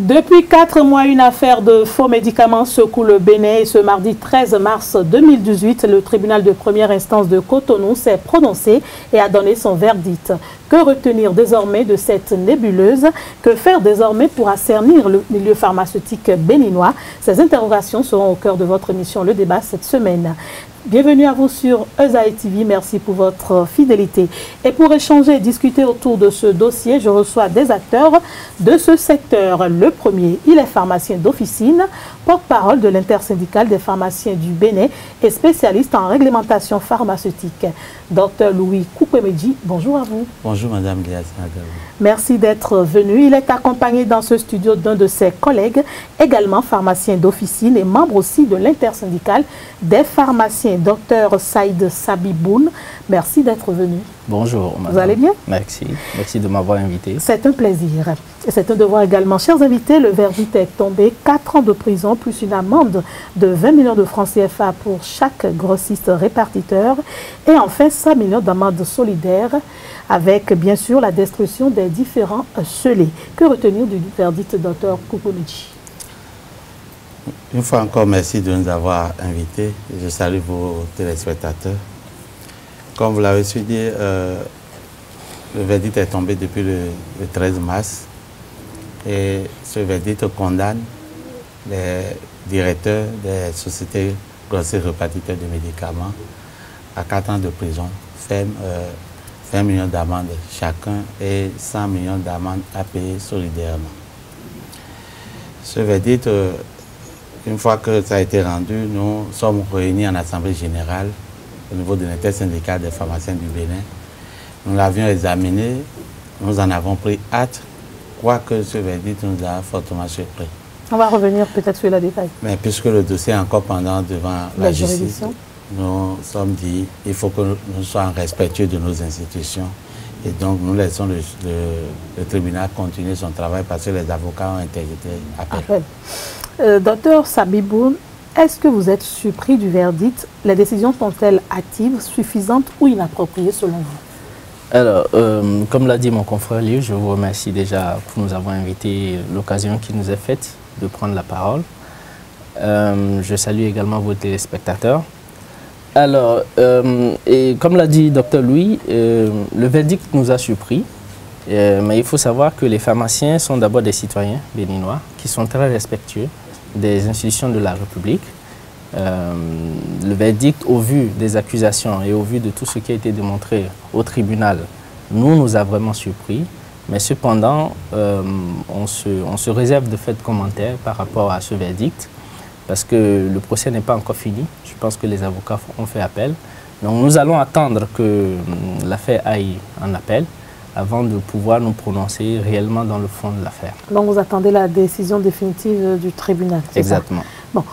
Depuis 4 mois, une affaire de faux médicaments secoue le Bénin et ce mardi 13 mars 2018, le tribunal de première instance de Cotonou s'est prononcé et a donné son verdict. Que retenir désormais de cette nébuleuse? Que faire désormais pour assainir le milieu pharmaceutique béninois? Ces interrogations seront au cœur de votre émission Le Débat cette semaine. Bienvenue à vous sur Eusaïe TV, merci pour votre fidélité. Et pour échanger et discuter autour de ce dossier, je reçois des acteurs de ce secteur. Le premier, il est pharmacien d'officine, porte-parole de l'intersyndicale des pharmaciens du Bénin et spécialiste en réglementation pharmaceutique. Dr Louis Koukwemedji, bonjour à vous. Bonjour Madame Léa. Merci d'être venu. Il est accompagné dans ce studio d'un de ses collègues, également pharmacien d'officine et membre aussi de l'intersyndicale des pharmaciens, Dr Saïd Sabiboun. Merci d'être venu. Bonjour madame. Vous allez bien? Merci. Merci de m'avoir invité. C'est un plaisir. Et c'est un devoir également. Chers invités, le verdict est tombé. 4 ans de prison plus une amende de 20 millions de francs CFA pour chaque grossiste répartiteur. Et enfin 5 millions d'amende solidaire avec bien sûr la destruction des différents scellés. Que retenir du verdict, Dr Koukwemedji? Une fois encore, merci de nous avoir invités. Je salue vos téléspectateurs. Comme vous l'avez su dire, le verdict est tombé depuis le 13 mars. Et ce verdict condamne les directeurs des sociétés grossistes répartiteurs de médicaments à 4 ans de prison ferme, 20 millions d'amendes chacun et 100 millions d'amendes à payer solidairement. Ce verdict, une fois que ça a été rendu, nous sommes réunis en assemblée générale au niveau de l'intersyndicale des pharmaciens du Bénin. Nous l'avions examiné, nous en avons pris acte, quoique ce verdict nous a fortement surpris. On va revenir peut-être sur le détail. Mais puisque le dossier est encore pendant devant la justice, nous sommes dit qu'il faut que nous soyons respectueux de nos institutions. Et donc nous laissons le tribunal continuer son travail parce que les avocats ont interjeté appel. Docteur Sabiboun, est-ce que vous êtes surpris du verdict? Les décisions sont-elles hâtives, suffisantes ou inappropriées selon vous? Alors, comme l'a dit mon confrère Liu, je vous remercie déjà pour nous avoir invité, l'occasion qui nous est faite de prendre la parole. Je salue également vos téléspectateurs. Alors, et comme l'a dit Dr Louis, le verdict nous a surpris, mais il faut savoir que les pharmaciens sont d'abord des citoyens béninois qui sont très respectueux des institutions de la République. Le verdict, au vu des accusations et au vu de tout ce qui a été démontré au tribunal, nous a vraiment surpris. Mais cependant, on se réserve de faire de commentaires par rapport à ce verdict parce que le procès n'est pas encore fini. Je pense que les avocats ont fait appel. Donc nous allons attendre que l'affaire aille en appel avant de pouvoir nous prononcer réellement dans le fond de l'affaire. Donc vous attendez la décision définitive du tribunal, c'est ça? Exactement. Bon.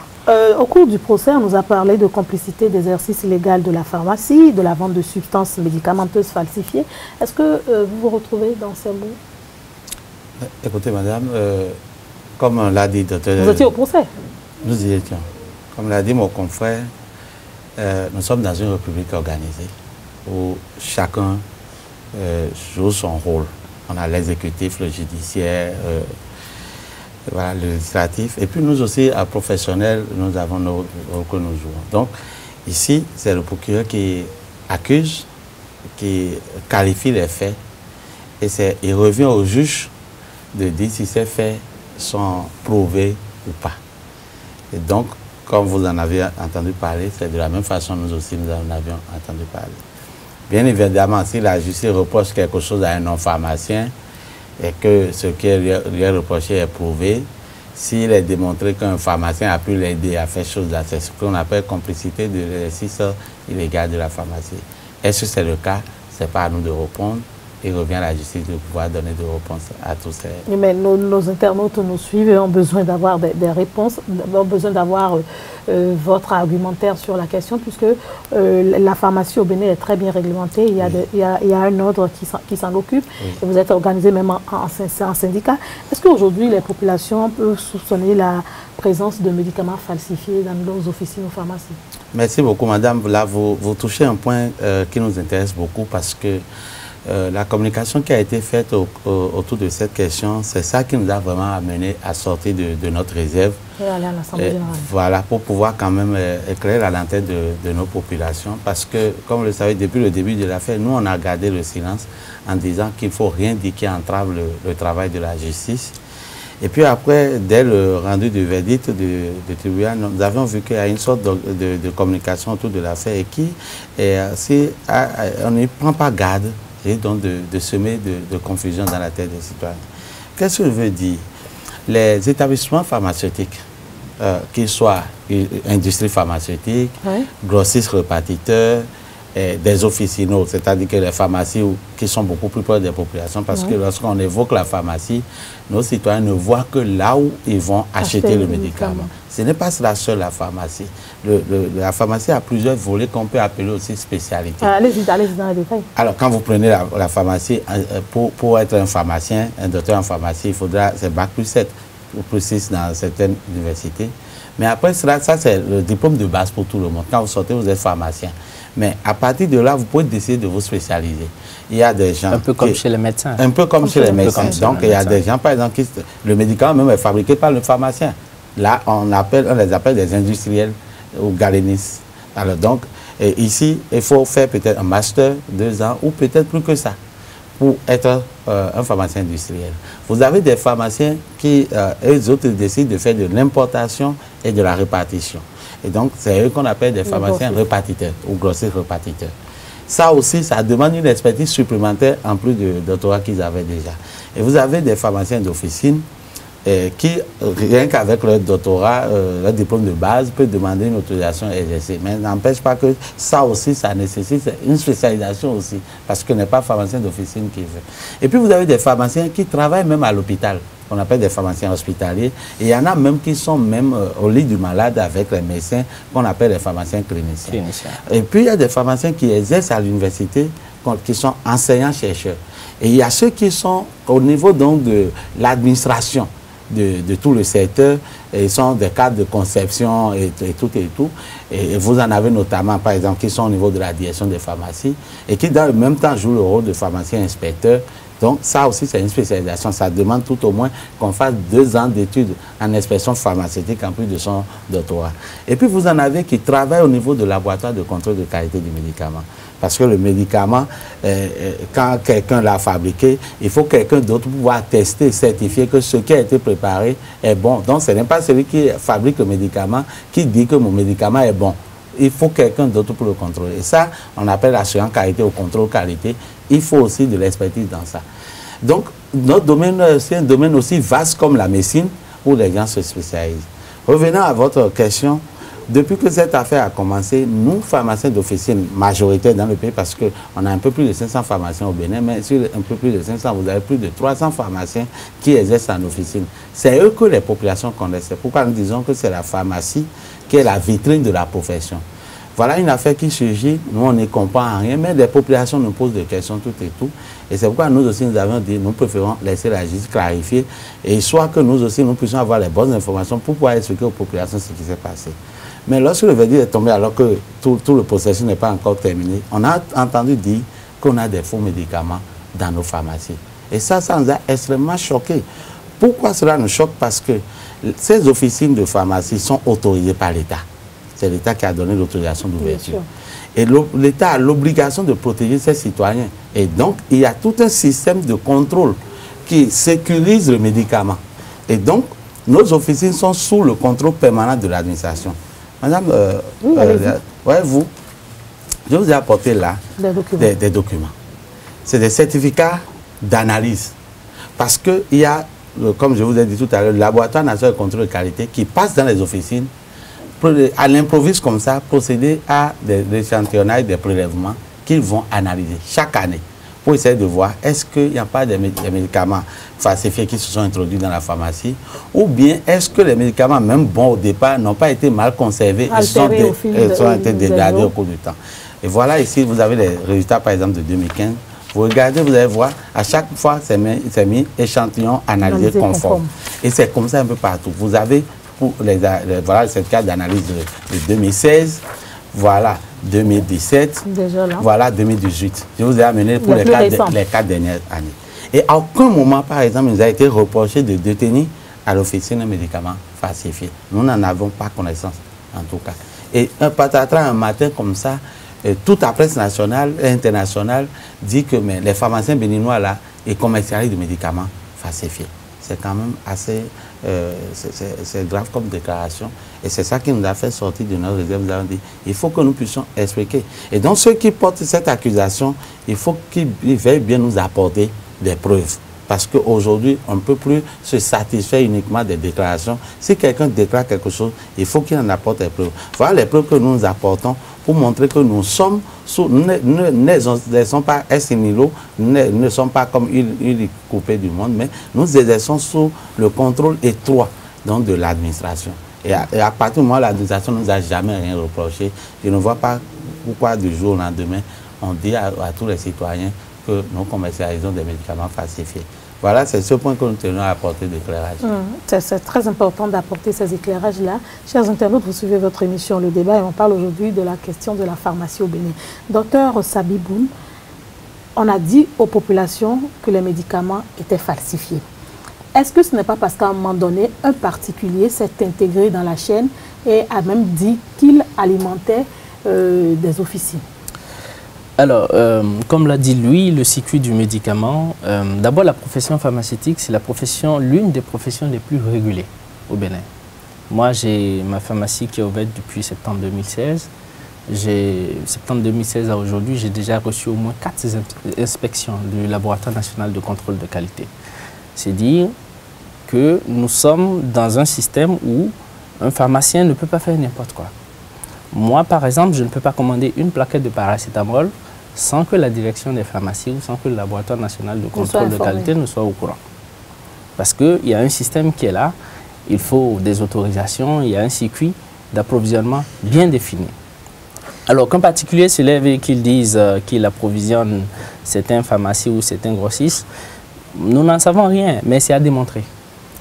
Au cours du procès, on nous a parlé de complicité d'exercice illégal de la pharmacie, de la vente de substances médicamenteuses falsifiées. Est-ce que vous vous retrouvez dans ces mots? Écoutez, madame, comme l'a dit docteur... Vous étiez au procès? Nous y étions. Comme l'a dit mon confrère, nous sommes dans une république organisée où chacun joue son rôle. On a l'exécutif, le judiciaire, voilà, le législatif. Et puis nous aussi, à professionnels, nous avons nos rôles que nous jouons. Donc ici, c'est le procureur qui accuse, qui qualifie les faits. Et il revient au juge de dire si ces faits sont prouvés ou pas. Et donc, comme vous en avez entendu parler, c'est de la même façon nous aussi nous en avions entendu parler. Bien évidemment, si la justice reproche quelque chose à un non-pharmacien et que ce qui lui est reproché est prouvé, s'il est démontré qu'un pharmacien a pu l'aider à faire chose, c'est ce qu'on appelle complicité de l'exercice illégal de la pharmacie. Est-ce que c'est le cas? Ce n'est pas à nous de répondre. Il revient à la justice de pouvoir donner des réponses à tous ces... Mais nos internautes nous suivent et ont besoin d'avoir des réponses, ont besoin d'avoir votre argumentaire sur la question, puisque la pharmacie au Bénin est très bien réglementée. Il y a un ordre qui s'en occupe. Oui. Et vous êtes organisé même en syndicat. Est-ce qu'aujourd'hui, les populations peuvent soupçonner la présence de médicaments falsifiés dans nos officines aux pharmacies? Merci beaucoup, madame. Là, vous touchez un point qui nous intéresse beaucoup parce que la communication qui a été faite autour de cette question, c'est ça qui nous a vraiment amené à sortir de notre réserve. Et aller à l'Assemblée générale. Voilà, pour pouvoir quand même éclairer la lanterne de nos populations. Parce que, comme vous le savez, depuis le début de l'affaire, nous, on a gardé le silence en disant qu'il ne faut rien dire qui entrave le travail de la justice. Et puis après, dès le rendu du verdict du tribunal, nous avons vu qu'il y a une sorte de communication autour de l'affaire et qui, on ne prend pas garde, et donc de semer de confusion dans la tête des citoyens. Qu'est-ce que je veux dire? Les établissements pharmaceutiques, qu'ils soient industrie pharmaceutique, oui, grossistes répartiteurs, des officinaux, c'est-à-dire que les pharmacies qui sont beaucoup plus proches des populations, parce que lorsqu'on évoque la pharmacie, nos citoyens ne voient que là où ils vont acheter le médicament. Ce n'est pas la seule la pharmacie. La pharmacie a plusieurs volets qu'on peut appeler aussi spécialités. Allez-y dans les détails. Alors, quand vous prenez la pharmacie, pour être un pharmacien, un docteur en pharmacie, il faudra, c'est Bac plus 7 ou plus 6 dans certaines universités. Mais après cela, ça c'est le diplôme de base pour tout le monde. Quand vous sortez, vous êtes pharmacien. Mais à partir de là, vous pouvez décider de vous spécialiser. Il y a des gens... Un peu comme chez les médecins. Un peu comme chez les médecins. Donc, il y a des gens, par exemple, le médicament même est fabriqué par le pharmacien. Là, on les appelle des industriels ou galénistes. Alors, donc, ici, il faut faire peut-être un master, 2 ans, ou peut-être plus que ça, pour être un pharmacien industriel. Vous avez des pharmaciens qui, eux autres, décident de faire de l'importation et de la répartition. Et donc, c'est eux qu'on appelle des pharmaciens répartiteurs ou grossistes répartiteurs. Ça aussi, ça demande une expertise supplémentaire en plus du doctorat qu'ils avaient déjà. Et vous avez des pharmaciens d'officine qui, rien qu'avec leur doctorat, leur diplôme de base, peuvent demander une autorisation à exercer. Mais n'empêche pas que ça aussi, ça nécessite une spécialisation aussi, parce que ce n'est pas pharmacien d'officine qui veut. Et puis, vous avez des pharmaciens qui travaillent même à l'hôpital, qu'on appelle des pharmaciens hospitaliers. Et il y en a même qui sont même au lit du malade avec les médecins, qu'on appelle les pharmaciens cliniciens. Et puis, il y a des pharmaciens qui exercent à l'université, qui sont enseignants-chercheurs. Et il y a ceux qui sont au niveau donc de l'administration de tout le secteur, et ils sont des cadres de conception et tout. Et vous en avez notamment, par exemple, qui sont au niveau de la direction des pharmacies et qui, dans le même temps, jouent le rôle de pharmacien inspecteur. Donc, ça aussi, c'est une spécialisation. Ça demande tout au moins qu'on fasse 2 ans d'études en inspection pharmaceutique en plus de son doctorat. Et puis, vous en avez qui travaillent au niveau de laboratoire de contrôle de qualité du médicament. Parce que le médicament, quand quelqu'un l'a fabriqué, il faut quelqu'un d'autre pour pouvoir tester, certifier que ce qui a été préparé est bon. Donc, ce n'est pas celui qui fabrique le médicament qui dit que mon médicament est bon. Il faut quelqu'un d'autre pour le contrôler. Et ça, on appelle l'assurance qualité ou contrôle qualité. Il faut aussi de l'expertise dans ça. Donc, notre domaine, c'est un domaine aussi vaste comme la médecine, où les gens se spécialisent. Revenant à votre question, depuis que cette affaire a commencé, nous, pharmaciens d'officine, majoritaires dans le pays, parce qu'on a un peu plus de 500 pharmaciens au Bénin, mais sur un peu plus de 500, vous avez plus de 300 pharmaciens qui exercent en officine. C'est eux que les populations connaissent. C'est pourquoi nous disons que c'est la pharmacie qui est la vitrine de la profession. Voilà une affaire qui surgit, nous on ne comprend rien, mais les populations nous posent des questions tout et tout. Et c'est pourquoi nous aussi nous avons dit, nous préférons laisser la justice clarifier, et soit que nous aussi nous puissions avoir les bonnes informations pour pouvoir expliquer aux populations ce qui s'est passé. Mais lorsque le verdict est tombé, alors que tout le processus n'est pas encore terminé, on a entendu dire qu'on a des faux médicaments dans nos pharmacies. Et ça nous a extrêmement choqués. Pourquoi cela nous choque? Parce que ces officines de pharmacie sont autorisées par l'État. C'est l'État qui a donné l'autorisation d'ouverture. Et l'État a l'obligation de protéger ses citoyens. Et donc, il y a tout un système de contrôle qui sécurise le médicament. Et donc, nos officines sont sous le contrôle permanent de l'administration. Madame, vous, je vous ai apporté là des documents. C'est des certificats d'analyse. Parce qu'il y a, comme je vous ai dit tout à l'heure, le laboratoire national de contrôle de qualité qui passe dans les officines, à l'improviste comme ça, procéder à des échantillonnages, des prélèvements qu'ils vont analyser chaque année pour essayer de voir est-ce qu'il n'y a pas des médicaments falsifiés qui se sont introduits dans la pharmacie, ou bien est-ce que les médicaments, même bons au départ, n'ont pas été mal conservés et sont été dégradés au cours du temps. Et voilà, ici, vous avez les résultats, par exemple, de 2015. Vous regardez, vous allez voir, à chaque fois, c'est mis échantillon analysé conforme. Et c'est comme ça un peu partout. Vous avez pour voilà le certificat d'analyse de 2016, Voilà, 2017. Déjà là. Voilà, 2018. Je vous ai amené pour les 4 dernières années. Et à aucun moment, par exemple, il nous a été reproché de détenir à l'officine un médicament falsifié. Nous n'en avons pas connaissance, en tout cas. Et patatras, un matin comme ça, toute la presse nationale et internationale dit que mais, les pharmaciens béninois là, ils commercialisent des médicaments falsifiés. C'est quand même assez c'est grave comme déclaration. Et c'est ça qui nous a fait sortir de notre réserve. Nous avons dit il faut que nous puissions expliquer. Et donc ceux qui portent cette accusation, il faut qu'ils veuillent bien nous apporter des preuves. Parce qu'aujourd'hui, on ne peut plus se satisfaire uniquement des déclarations. Si quelqu'un déclare quelque chose, il faut qu'il en apporte des preuves. Voilà les preuves que nous apportons pour montrer que nous sommes ne sommes pas ex nihilo, ne sommes pas comme une coupée du monde, mais nous exerçons sous le contrôle étroit donc, de l'administration. Et à partir du moment où l'administration ne nous a jamais rien reproché, je ne vois pas pourquoi du jour au lendemain, on dit à tous les citoyens que nous commercialisons des médicaments falsifiés. Voilà, c'est ce point que nous tenons à apporter d'éclairage. C'est très important d'apporter ces éclairages-là. Chers internautes, vous suivez votre émission Le Débat et on parle aujourd'hui de la question de la pharmacie au Bénin. Docteur Sabiboun, on a dit aux populations que les médicaments étaient falsifiés. Est-ce que ce n'est pas parce qu'à un moment donné, un particulier s'est intégré dans la chaîne et a même dit qu'il alimentait des officines? Alors, comme l'a dit lui, le circuit du médicament, d'abord la profession pharmaceutique, c'est l'une des professions les plus régulées au Bénin. Moi, j'ai ma pharmacie qui est ouverte depuis septembre 2016. Septembre 2016 à aujourd'hui, j'ai déjà reçu au moins 4 inspections du Laboratoire national de contrôle de qualité. C'est dire que nous sommes dans un système où un pharmacien ne peut pas faire n'importe quoi. Moi, par exemple, je ne peux pas commander une plaquette de paracétamol sans que la direction des pharmacies ou sans que le laboratoire national de contrôle de qualité ne soit au courant. Parce qu'il y a un système qui est là, il faut des autorisations, il y a un circuit d'approvisionnement bien défini. Alors qu'un particulier se lève et qu'il dise qu'il approvisionne certaines pharmacies ou certains grossistes, nous n'en savons rien, mais c'est à démontrer.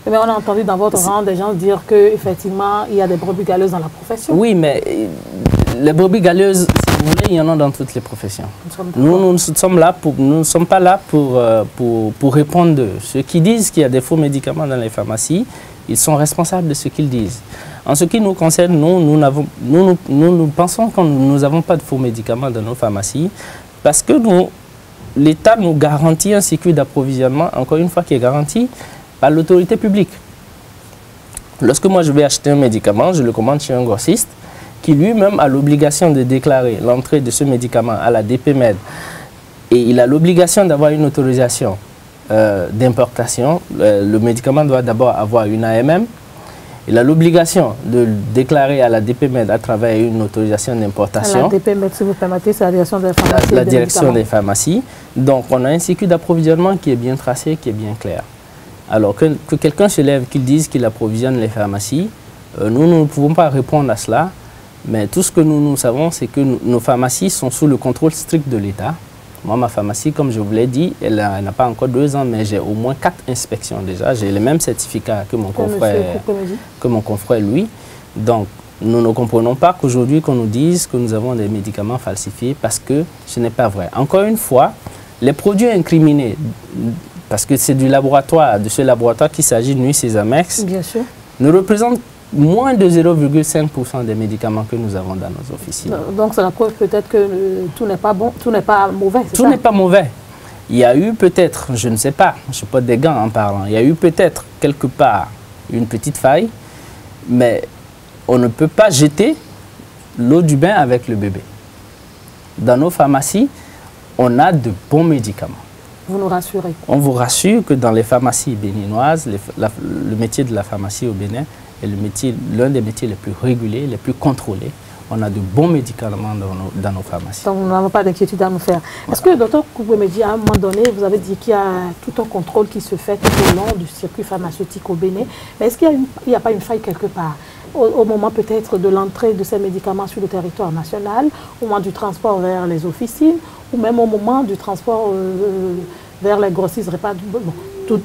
Mais on a entendu dans votre rang des gens dire qu'effectivement, il y a des brebis galeuses dans la profession. Oui, mais les brebis galeuses, si vous voulez, il y en a dans toutes les professions. Nous ne sommes pas là pour répondre d'eux. Ceux qui disent qu'il y a des faux médicaments dans les pharmacies, ils sont responsables de ce qu'ils disent. En ce qui nous concerne, nous pensons que nous n'avons pas de faux médicaments dans nos pharmacies parce que l'État nous garantit un circuit d'approvisionnement, encore une fois, qui est garanti par l'autorité publique. Lorsque moi je vais acheter un médicament, je le commande chez un grossiste qui lui-même a l'obligation de déclarer l'entrée de ce médicament à la DPMED et il a l'obligation d'avoir une autorisation d'importation. Le médicament doit d'abord avoir une AMM. Il a l'obligation de le déclarer à la DPMED à travers une autorisation d'importation. La DPMED, si vous permettez, c'est la direction des pharmacies. La direction des pharmacies. Donc on a un circuit d'approvisionnement qui est bien tracé, qui est bien clair. Alors que quelqu'un se lève, qu'il dise qu'il approvisionne les pharmacies, nous ne pouvons pas répondre à cela, mais tout ce que nous savons, c'est que nos pharmacies sont sous le contrôle strict de l'État. Moi, ma pharmacie, comme je vous l'ai dit, elle n'a pas encore 2 ans, mais j'ai au moins 4 inspections déjà. J'ai les mêmes certificats que mon confrère lui. Donc, nous ne comprenons pas qu'aujourd'hui, qu'on nous dise que nous avons des médicaments falsifiés parce que ce n'est pas vrai. Encore une fois, les produits incriminés, parce que c'est du laboratoire, de ce laboratoire qu'il s'agit de Nuisesamex, ne représentent moins de 0,5% des médicaments que nous avons dans nos officines. Donc, ça prouve peut-être que tout n'est pas bon, tout n'est pas mauvais. Tout n'est pas mauvais. Il y a eu peut-être, je ne sais pas, je porte des gants en parlant, il y a eu peut-être quelque part une petite faille, mais on ne peut pas jeter l'eau du bain avec le bébé. Dans nos pharmacies, on a de bons médicaments. Vous nous rassurez? On vous rassure que dans les pharmacies béninoises, le métier de la pharmacie au Bénin est l'un des métiers les plus régulés, les plus contrôlés. On a de bons médicaments dans nos pharmacies. Donc, nous n'avons pas d'inquiétude à nous faire. Est-ce que, docteur Kouboué-Medji, à un moment donné, vous avez dit qu'il y a tout un contrôle qui se fait tout au long du circuit pharmaceutique au Bénin, mais est-ce qu'il n'y a pas une faille quelque part au moment peut-être de l'entrée de ces médicaments sur le territoire national, au moment du transport vers les officines, ou même au moment du transport vers les grossistes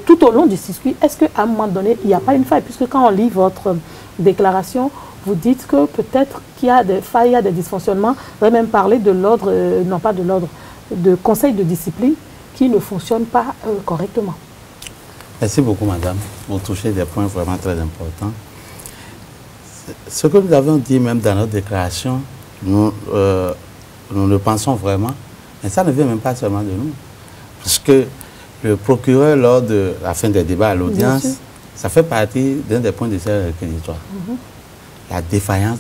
tout au long du circuit? Est-ce qu'à un moment donné, il n'y a pas une faille? Puisque quand on lit votre déclaration, vous dites que peut-être qu'il y a des failles, il y a des dysfonctionnements. Vous avez même parlé de l'ordre, non pas de l'ordre, de conseil de discipline qui ne fonctionne pas correctement. Merci beaucoup, madame. Vous touchez des points vraiment très importants. Ce que nous avons dit même dans notre déclaration, nous le pensons vraiment, mais ça ne vient même pas seulement de nous. Parce que le procureur, lors de la fin des débats à l'audience, ça fait partie d'un des points de ces réquisitoires. La défaillance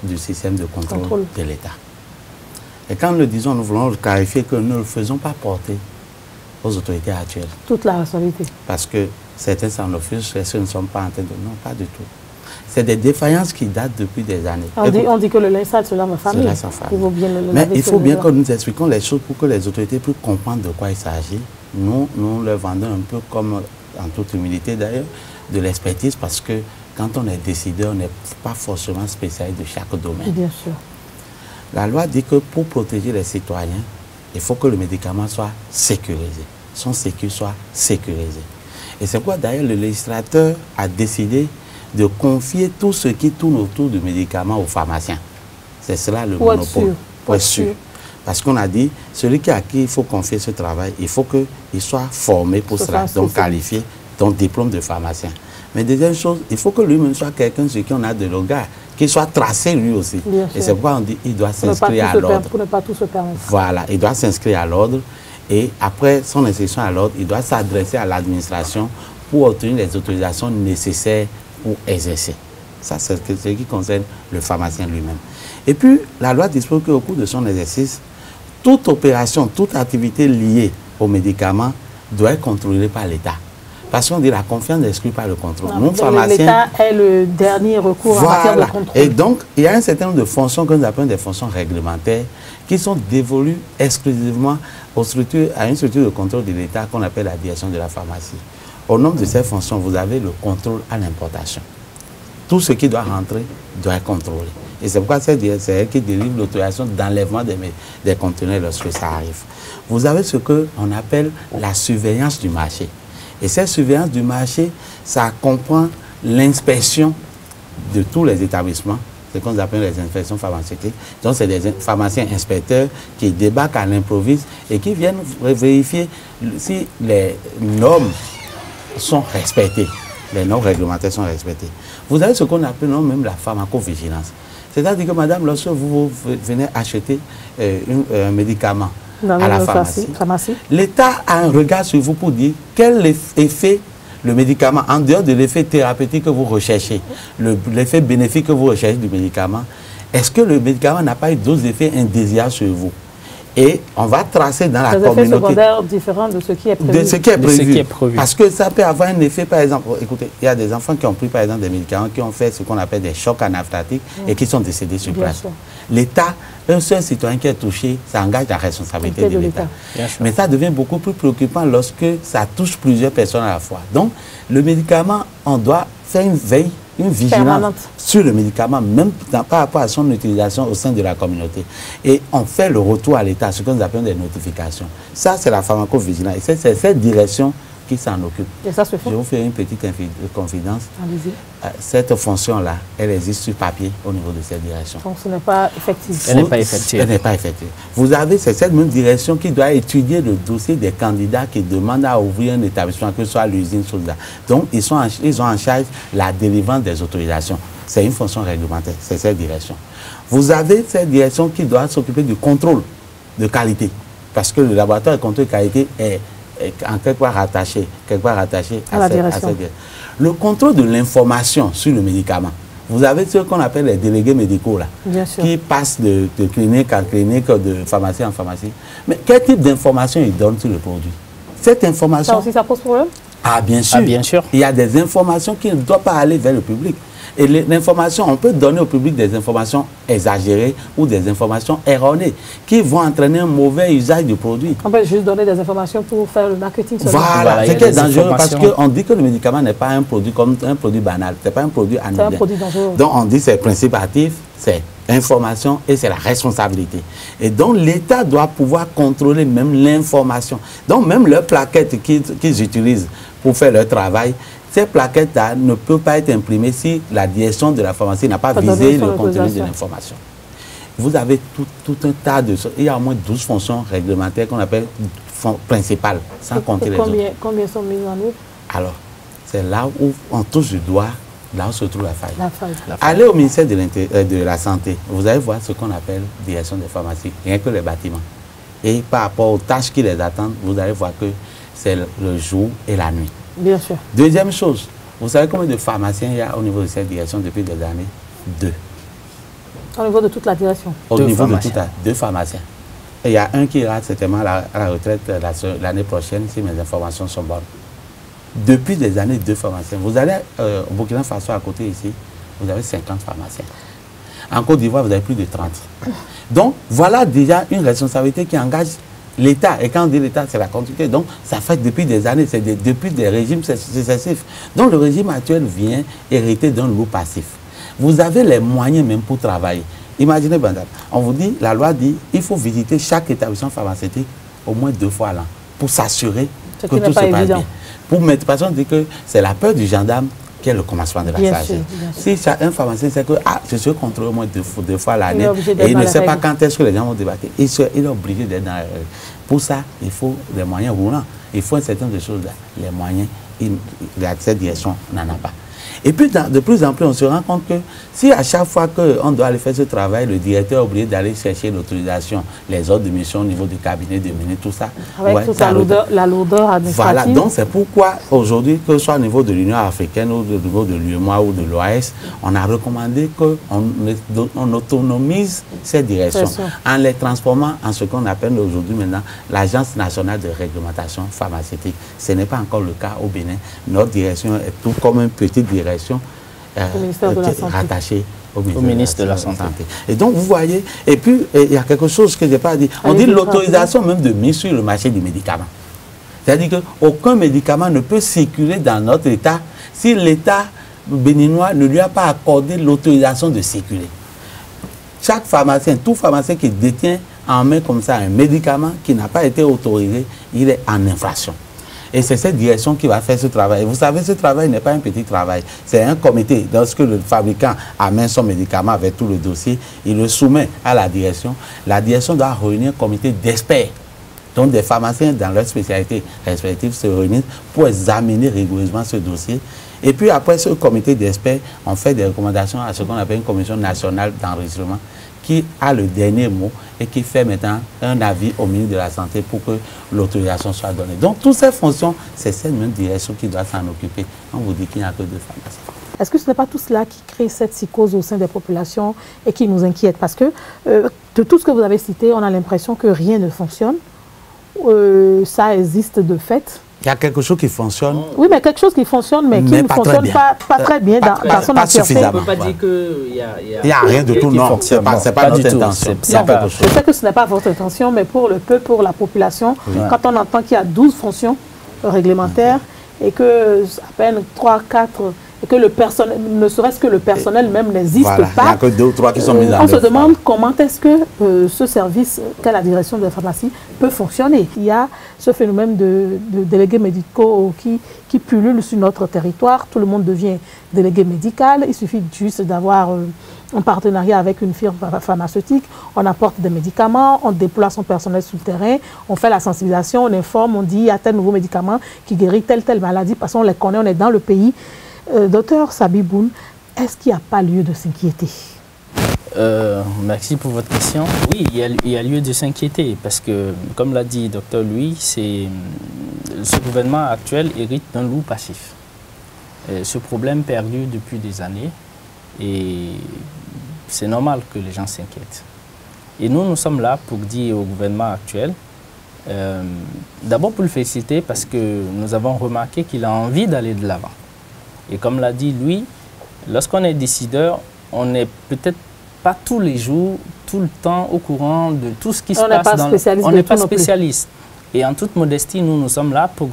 du système de contrôle de l'État. Et quand nous le disons, nous voulons clarifier que nous ne le faisons pas porter aux autorités actuelles. Toute la responsabilité. Parce que certains s'en offusquent, et ceux ne sont pas en train de... Non, pas du tout. C'est des défaillances qui datent depuis des années. On dit que le linge sale se lave en famille. Mais il faut bien que nous expliquions les choses pour que les autorités puissent comprendre de quoi il s'agit. Nous leur vendons un peu comme, en toute humilité d'ailleurs, de l'expertise parce que quand on est décideur, on n'est pas forcément spécialiste de chaque domaine. Bien sûr. La loi dit que pour protéger les citoyens, il faut que le médicament soit sécurisé. Son sécu soit sécurisé. Et c'est pourquoi d'ailleurs le législateur a décidé de confier tout ce qui tourne autour du médicament aux pharmaciens. C'est cela le monopole. Pour être sûr. Parce qu'on a dit, celui à qui il faut confier ce travail, il faut qu'il soit formé pour cela, donc qualifié, donc diplôme de pharmacien. Mais deuxième chose, il faut que lui-même soit quelqu'un sur qui on a de regard, qu'il soit tracé lui aussi. Et c'est pourquoi on dit qu'il doit s'inscrire à l'ordre. Pour ne pas tout se permettre. Voilà, il doit s'inscrire à l'ordre et après son inscription à l'ordre, il doit s'adresser à l'administration pour obtenir les autorisations nécessaires pour exercer. Ça, c'est ce qui concerne le pharmacien lui-même. Et puis, la loi dispose qu'au cours de son exercice, toute opération, toute activité liée aux médicaments doit être contrôlée par l'État. Parce qu'on dit la confiance n'exclut pas le contrôle. L'État est le dernier recours en matière de contrôle. Et donc, il y a un certain nombre de fonctions que nous appelons des fonctions réglementaires qui sont dévolues exclusivement à une structure de contrôle de l'État qu'on appelle la direction de la pharmacie. Au nom de ces fonctions, vous avez le contrôle à l'importation. Tout ce qui doit rentrer doit être contrôlé. Et c'est pourquoi c'est elle qui délivre l'autorisation d'enlèvement des conteneurs lorsque ça arrive. Vous avez ce qu'on appelle la surveillance du marché. Et cette surveillance du marché, ça comprend l'inspection de tous les établissements, ce qu'on appelle les inspections pharmaceutiques. Donc, c'est des pharmaciens inspecteurs qui débarquent à l'improviste et qui viennent vérifier si les normes sont respectées. Les normes réglementaires sont respectées. Vous avez ce qu'on appelle même la pharmacovigilance. C'est-à-dire que, madame, lorsque vous venez acheter un médicament à la pharmacie, l'État a un regard sur vous pour dire quel effet le médicament, en dehors de l'effet thérapeutique que vous recherchez, l'effet bénéfique que vous recherchez du médicament, est-ce que le médicament n'a pas eu d'autres effets indésirables sur vous? Et on va tracer dans la communauté... Des effets secondaires différents de ce qui est prévu. De ce qui est prévu. Parce que ça peut avoir un effet, par exemple... Écoutez, il y a des enfants qui ont pris, par exemple, des médicaments qui ont fait ce qu'on appelle des chocs anaphylactiques et qui sont décédés sur place. L'État, un seul citoyen qui est touché, ça engage la responsabilité de l'État. Mais ça devient beaucoup plus préoccupant lorsque ça touche plusieurs personnes à la fois. Donc, le médicament, on doit faire une veille, une vigilance sur le médicament, même par rapport à son utilisation au sein de la communauté. Et on fait le retour à l'État, ce que nous appelons des notifications. Ça, c'est la pharmacovigilance. Et c'est cette direction qui s'en occupe. Et ça se fait. Je vous fais une petite confidence. Cette fonction-là, elle existe sur papier au niveau de cette direction. Donc ce n'est pas effectif. Elle n'est pas effective. Elle n'est pas effective. Vous avez, c'est cette même direction qui doit étudier le dossier des candidats qui demandent à ouvrir un établissement, que ce soit l'usine, Soldat. Donc ils ont en charge la délivrance des autorisations. C'est une fonction réglementaire, c'est cette direction. Vous avez cette direction qui doit s'occuper du contrôle de qualité. Parce que le laboratoire de contrôle de qualité est en quelque part rattaché à la direction. Le contrôle de l'information sur le médicament. Vous avez ce qu'on appelle les délégués médicaux là, qui passent de clinique en clinique, de pharmacie en pharmacie. Mais quel type d'information ils donnent sur le produit? Cette information... Ça aussi, ça pose problème? Ah, bien sûr. Bien sûr. Il y a des informations qui ne doivent pas aller vers le public. Et l'information, on peut donner au public des informations exagérées ou des informations erronées qui vont entraîner un mauvais usage du produit. On peut juste donner des informations pour faire le marketing. Voilà, c'est dangereux parce qu'on dit que le médicament n'est pas un produit comme un produit banal, c'est pas un produit anodin. C'est un produit dangereux. Donc on dit que ses principes actifs, c'est information et c'est la responsabilité. Et donc l'État doit pouvoir contrôler même l'information. Donc même leurs plaquettes qu'ils utilisent pour faire leur travail, ces plaquettes-là ne peuvent pas être imprimées si la direction de la pharmacie n'a pas visé le contenu de l'information. Vous avez tout un tas de choses. Il y a au moins 12 fonctions réglementaires qu'on appelle principales, sans compter les autres. Combien sont mises en œuvre? Alors, c'est là où on touche du doigt, là où se trouve la faille. Allez au ministère de la Santé, vous allez voir ce qu'on appelle direction des pharmacies, rien que les bâtiments. Et par rapport aux tâches qui les attendent, vous allez voir que c'est le jour et la nuit. Bien sûr. Deuxième chose, vous savez combien de pharmaciens il y a au niveau de cette direction depuis des années? 2. Au niveau de toute la direction? Au niveau de toute la... 2 pharmaciens. Et il y a un qui ira certainement à la retraite l'année prochaine, si mes informations sont bonnes. Depuis des années, 2 pharmaciens. Vous allez au Burkina Faso à côté ici, vous avez 50 pharmaciens. En Côte d'Ivoire, vous avez plus de 30. Donc, voilà déjà une responsabilité qui engage l'État. Et quand on dit l'État, c'est la continuité. Donc, ça fait depuis des années, c'est depuis des régimes successifs. Donc, le régime actuel vient hériter d'un loup passif. Vous avez les moyens même pour travailler. Imaginez, on vous dit, la loi dit, il faut visiter chaque établissement pharmaceutique au moins 2 fois à l'an pour s'assurer que tout se passe bien. Pour mettre, parce qu'on dit que c'est la peur du gendarme qui est le commencement de la sagesse. Si un pharmacien sait que je suis contrôlé au moins 2 fois à l'année et il ne sait pas quand est-ce que les gens vont débarquer, il est obligé d'être dans la règle. Pour ça, il faut des moyens roulants. Il faut un certain nombre de choses là. Les moyens, cette direction n'en a pas. Et puis, de plus en plus, on se rend compte que si à chaque fois qu'on doit aller faire ce travail, le directeur est obligé d'aller chercher l'autorisation, les ordres de mission au niveau du cabinet de mener, tout ça. Avec toute la lourdeur administrative. Voilà, donc c'est pourquoi aujourd'hui, que ce soit au niveau de l'Union africaine ou au niveau de l'UEMOA ou de l'OAS, on a recommandé qu'on autonomise ces directions en les transformant en ce qu'on appelle aujourd'hui maintenant l'Agence nationale de réglementation pharmaceutique. Ce n'est pas encore le cas au Bénin. Notre direction est tout comme une petite direction rattachée au ministre de la Santé. Et donc, vous voyez, et puis, il y a quelque chose que je n'ai pas dit. On dit l'autorisation même de mise sur le marché du médicament. C'est-à-dire qu'aucun médicament ne peut circuler dans notre État si l'État béninois ne lui a pas accordé l'autorisation de circuler. Chaque pharmacien, tout pharmacien qui détient en main comme ça un médicament qui n'a pas été autorisé, il est en infraction. Et c'est cette direction qui va faire ce travail. Et vous savez, ce travail n'est pas un petit travail. C'est un comité. Lorsque le fabricant amène son médicament avec tout le dossier, il le soumet à la direction. La direction doit réunir un comité d'experts. Donc des pharmaciens dans leur spécialité respective se réunissent pour examiner rigoureusement ce dossier. Et puis après ce comité d'experts, on fait des recommandations à ce qu'on appelle une commission nationale d'enregistrement qui a le dernier mot et qui fait maintenant un avis au ministre de la Santé pour que l'autorisation soit donnée. Donc, toutes ces fonctions, c'est cette même direction qui doit s'en occuper. On vous dit qu'il n'y a que 2 pharmaciens. Est-ce que ce n'est pas tout cela qui crée cette psychose au sein des populations et qui nous inquiète? Parce que de tout ce que vous avez cité, on a l'impression que rien ne fonctionne. Ça existe de fait. Il y a quelque chose qui fonctionne. Oui, mais quelque chose qui fonctionne, mais qui ne fonctionne pas très bien dans son entièreté. On ne peut pas dire qu'il n'y a rien de tout, non. Ce n'est pas notre intention. Je sais que ce n'est pas votre intention, mais pour le peuple, pour la population, quand on entend qu'il y a 12 fonctions réglementaires et que à peine 3, 4... et que le personnel, ne serait-ce que le personnel même n'existe pas. Il n'y a que 2 ou 3 qui sont mis en œuvre. On se demande comment est-ce que ce service, qu'est la direction de la pharmacie, peut fonctionner. Il y a ce phénomène de délégués médicaux qui pullule sur notre territoire. Tout le monde devient délégué médical. Il suffit juste d'avoir un partenariat avec une firme pharmaceutique. On apporte des médicaments, on déploie son personnel sur le terrain, on fait la sensibilisation, on informe, on dit il y a tel nouveau médicament qui guérit telle maladie, parce qu'on les connaît, on est dans le pays. Docteur Sabiboun, est-ce qu'il n'y a pas lieu de s'inquiéter? Merci pour votre question. Oui, il y a lieu de s'inquiéter parce que, comme l'a dit Dr Louis, ce gouvernement actuel hérite d'un loup passif. Ce problème perdure depuis des années et c'est normal que les gens s'inquiètent. Et nous sommes là pour dire au gouvernement actuel, d'abord pour le féliciter parce que nous avons remarqué qu'il a envie d'aller de l'avant. Et comme l'a dit lui, lorsqu'on est décideur, on n'est peut-être pas tous les jours, tout le temps au courant de tout ce qui se passe. On n'est pas spécialiste. Et en toute modestie, nous sommes là pour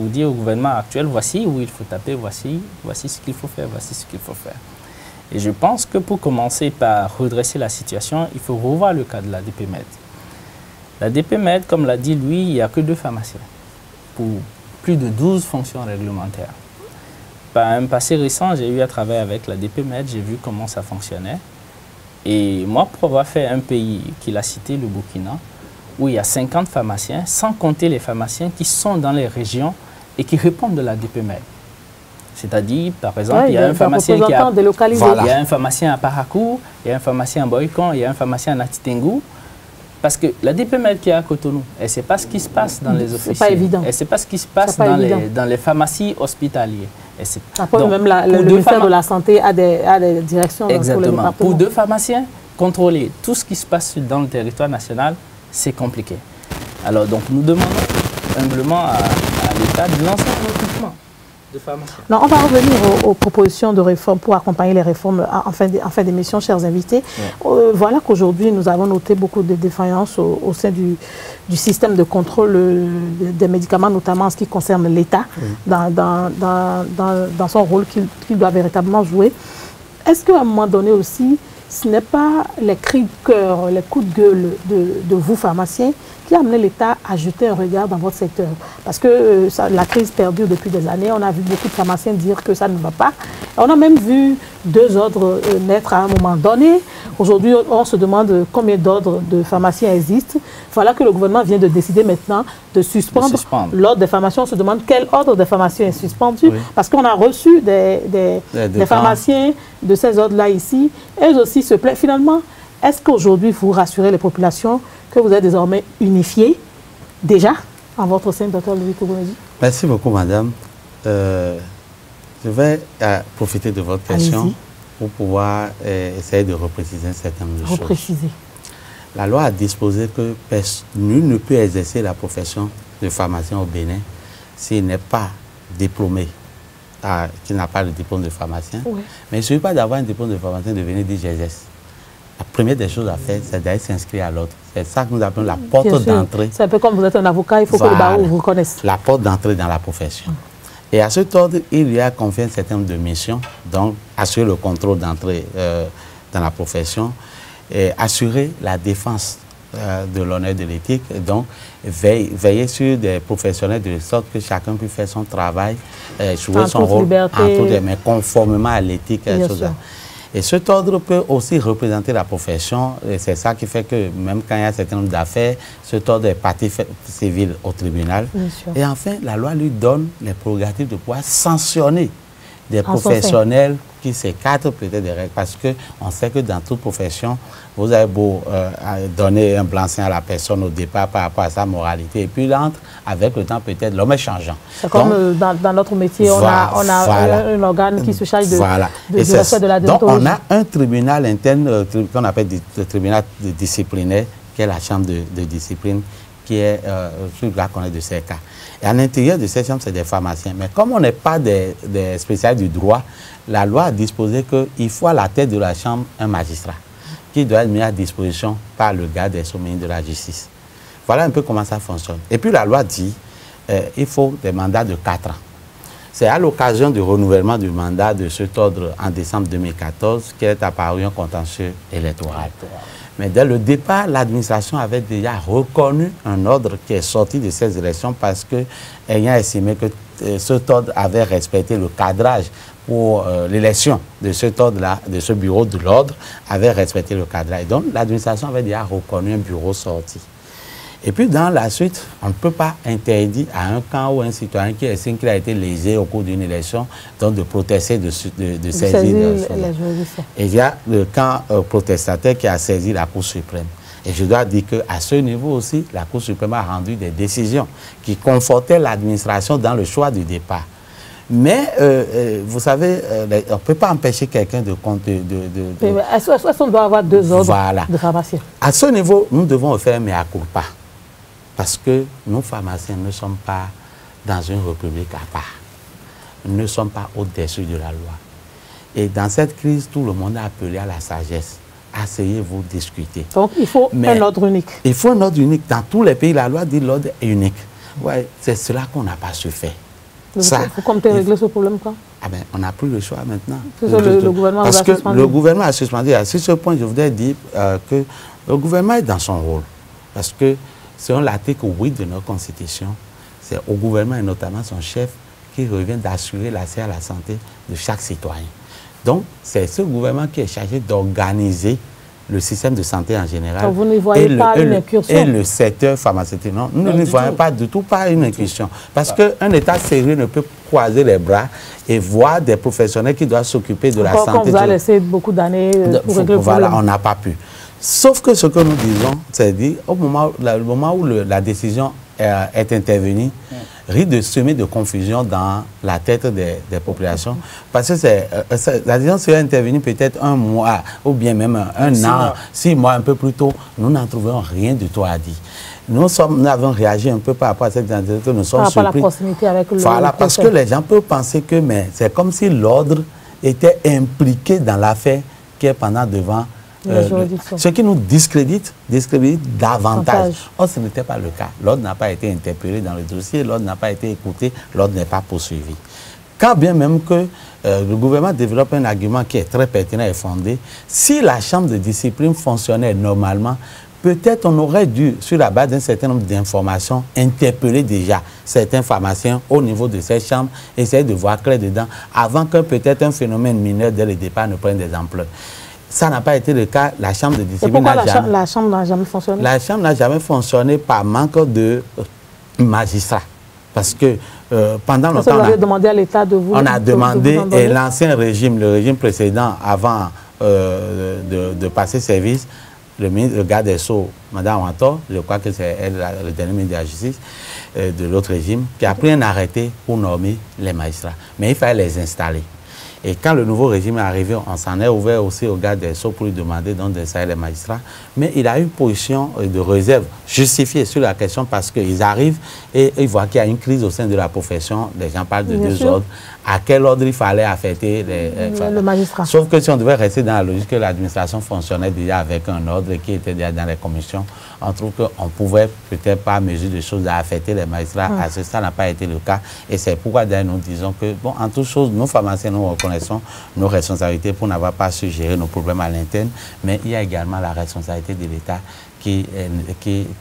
dire au gouvernement actuel, voici où il faut taper, voici ce qu'il faut faire, voici ce qu'il faut faire. Et je pense que pour commencer par redresser la situation, il faut revoir le cas de la DPMed. La DPMed, comme l'a dit lui, il n'y a que 2 pharmaciens pour plus de 12 fonctions réglementaires. Par un passé récent, j'ai eu à travailler avec la DPMed, j'ai vu comment ça fonctionnait. Et moi, pour avoir fait un pays qu'il a cité, le Burkina, où il y a 50 pharmaciens, sans compter les pharmaciens qui sont dans les régions et qui répondent de la DPMed. C'est-à-dire, par exemple, il y a un pharmacien qui a... Voilà. Il y a un pharmacien à Parakou, il y a un pharmacien à Boycon, il y a un pharmacien à Natitengu. Parce que la DPMed qui est à Cotonou, elle ne sait pas ce qui se passe dans les officines. C'est pas évident. Elle ne sait pas ce qui se passe dans les pharmacies hospitalières. Après, donc, même le ministère de la Santé a des directions. Exactement. Pour 2 pharmaciens, contrôler tout ce qui se passe dans le territoire national, c'est compliqué. Alors, donc, nous demandons humblement à l'État de lancer un recrutement de pharmaciens. Non, on va revenir aux propositions de réforme pour accompagner les réformes en fin d'émission, chers invités. Ouais. Voilà qu'aujourd'hui, nous avons noté beaucoup de défaillances au sein du système de contrôle des médicaments, notamment en ce qui concerne l'État, dans son rôle qu'il doit véritablement jouer. Est-ce qu'à un moment donné aussi, ce n'est pas les cris de cœur, les coups de gueule de vous, pharmaciens, qui a amené l'État à jeter un regard dans votre secteur? Parce que la crise perdure depuis des années. On a vu beaucoup de pharmaciens dire que ça ne va pas. On a même vu 2 ordres naître à un moment donné. Aujourd'hui, on se demande combien d'ordres de pharmaciens existent. Voilà que le gouvernement vient de décider maintenant de suspendre l'ordre des pharmaciens. On se demande quel ordre des pharmaciens est suspendu. Oui. Parce qu'on a reçu des pharmaciens de ces ordres-là ici. Eux aussi se plaignent. Finalement, est-ce qu'aujourd'hui, vous rassurez les populations que vous êtes désormais unifiés, déjà, en votre sein, Dr. Louis Kouroumédi? Merci beaucoup, madame. Je vais profiter de votre question pour pouvoir essayer de repréciser un certain nombre de choses. Repréciser. La loi a disposé que nul ne peut exercer la profession de pharmacien au Bénin s'il n'est pas diplômé, qui n'a pas le diplôme de pharmacien. Oui. Mais il ne suffit pas d'avoir un diplôme de pharmacien de venir dire j'exerce. La première des choses à faire, c'est d'aller s'inscrire à l'ordre. C'est ça que nous appelons la porte d'entrée. C'est un peu comme vous êtes un avocat, il faut que le barreau vous reconnaisse. La porte d'entrée dans la profession. Et à cet ordre, il lui a confié un certain nombre de missions, donc assurer le contrôle d'entrée dans la profession, et assurer la défense de l'honneur de l'éthique, donc veiller sur des professionnels de sorte que chacun puisse faire son travail, jouer son rôle, mais conformément à l'éthique. Et cet ordre peut aussi représenter la profession. C'est ça qui fait que même quand il y a un certain nombre d'affaires, cet ordre est partie civile au tribunal. Et enfin, la loi lui donne les prérogatives de pouvoir sanctionner des professionnels qui s'écartent peut-être des règles. Parce qu'on sait que dans toute profession, vous avez beau donner un blanc-seing à la personne au départ par rapport à sa moralité. Et puis l'entre, avec le temps, peut-être, l'homme est changeant. C'est comme dans notre métier, on a un organe qui se charge de l'aspect de la déontologie. Donc on a un tribunal interne qu'on appelle le tribunal disciplinaire, qui est la chambre de discipline, qui est celui-là qu'on est de ces cas. Et à l'intérieur de cette chambre, c'est des pharmaciens. Mais comme on n'est pas des spécialistes du droit, la loi a disposé qu'il faut à la tête de la chambre un magistrat qui doit être mis à disposition par le garde des Sceaux, ministre de la Justice. Voilà un peu comment ça fonctionne. Et puis la loi dit qu'il faut des mandats de 4 ans. C'est à l'occasion du renouvellement du mandat de cet ordre en décembre 2014 qu'est apparu un contentieux électoral. Mais dès le départ, l'administration avait déjà reconnu un ordre qui est sorti de ces élections parce que, ayant estimé que cet ordre avait respecté le cadrage pour l'élection de cet ordre-là, de ce bureau de l'ordre, avait respecté le cadrage. Et donc, l'administration avait déjà reconnu un bureau sorti. Et puis, dans la suite, on ne peut pas interdire à un camp ou un citoyen qui estime qu'il a été lésé au cours d'une élection, donc de protester, de saisir. Et il y a le camp protestataire qui a saisi la Cour suprême. Et je dois dire qu'à ce niveau aussi, la Cour suprême a rendu des décisions qui confortaient l'administration dans le choix du départ. Mais, vous savez, on ne peut pas empêcher quelqu'un de compter. Est-ce qu'on doit avoir 2 ordres de pharmaciens? À ce niveau, nous devons faire mea culpa. Parce que nous, pharmaciens, ne sommes pas dans une république à part. Nous ne sommes pas au-dessus de la loi. Et dans cette crise, tout le monde a appelé à la sagesse. Asseyez-vous, discutez. Donc, il faut un ordre unique. Il faut un ordre unique. Dans tous les pays, la loi dit l'ordre est unique. Ouais, c'est cela qu'on n'a pas su faire. Vous comptez régler ce problème quoi? Ah ben, on n'a plus le choix maintenant. Le gouvernement parce que suspendu. Le gouvernement a suspendu. À ce point, je voudrais dire que le gouvernement est dans son rôle. Parce que selon l'article 8 de notre Constitution, c'est au gouvernement et notamment son chef qui revient d'assurer l'accès à la santé de chaque citoyen. Donc, c'est ce gouvernement qui est chargé d'organiser le système de santé en général. Donc vous ne voyez pas une incursion? Et le secteur pharmaceutique, non, nous ne voyons pas du tout une incursion. Parce qu'un État sérieux ne peut croiser les bras et voir des professionnels qui doivent s'occuper de la santé. Quand vous a laissé beaucoup d'années pour régler le problème. Voilà, on n'a pas pu. Sauf que ce que nous disons, c'est dire, au moment où la décision est intervenue, risque de semer de confusion dans la tête des populations. Parce que la décision serait intervenue peut-être un mois ou bien même un an, 6 mois un peu plus tôt. Nous n'en trouvons rien du tout à dire. Nous avons réagi un peu par rapport à cette décision que nous sommes surpris. Par rapport à la proximité avec le Voilà, parce que les gens peuvent penser que c'est comme si l'ordre était impliqué dans l'affaire qui est pendant devant ce qui nous discrédite davantage. Or, ce n'était pas le cas. L'ordre n'a pas été interpellé dans le dossier, l'ordre n'a pas été écouté, l'ordre n'est pas poursuivi. Quand bien même que le gouvernement développe un argument qui est très pertinent et fondé, si la chambre de discipline fonctionnait normalement, peut-être on aurait dû, sur la base d'un certain nombre d'informations, interpeller déjà certains pharmaciens au niveau de cette chambre, essayer de voir clair dedans, avant que peut-être un phénomène mineur dès le départ ne prenne des ampleurs. Ça n'a pas été le cas. La chambre de discipline n'a jamais... la chambre n'a jamais fonctionné? La chambre n'a jamais fonctionné par manque de magistrats. Parce que pendant longtemps... Vous avez demandé à l'État de vous... On a demandé, et l'ancien régime, le régime précédent, avant de passer service, le garde des Sceaux, Mme Wantor, je crois que c'est elle, le dernier ministre de la Justice de l'autre régime, qui a pris un arrêté pour nommer les magistrats. Mais il fallait les installer. Et quand le nouveau régime est arrivé, on s'en est ouvert aussi au garde des Sceaux pour lui demander d'installer les magistrats. Mais il a eu une position de réserve justifiée sur la question parce qu'ils arrivent et ils voient qu'il y a une crise au sein de la profession. Les gens parlent de deux ordres. À quel ordre il fallait affecter le magistrat? Sauf que si on devait rester dans la logique que l'administration fonctionnait déjà avec un ordre qui était déjà dans les commissions, on trouve qu'on ne pouvait peut-être pas mesurer des choses à affecter les magistrats. À ce stade, ça n'a pas été le cas. Et c'est pourquoi nous disons que, bon, en toute chose, nous, pharmaciens, nous reconnaissons nos responsabilités pour n'avoir pas su gérer nos problèmes à l'interne. Mais il y a également la responsabilité de l'État qui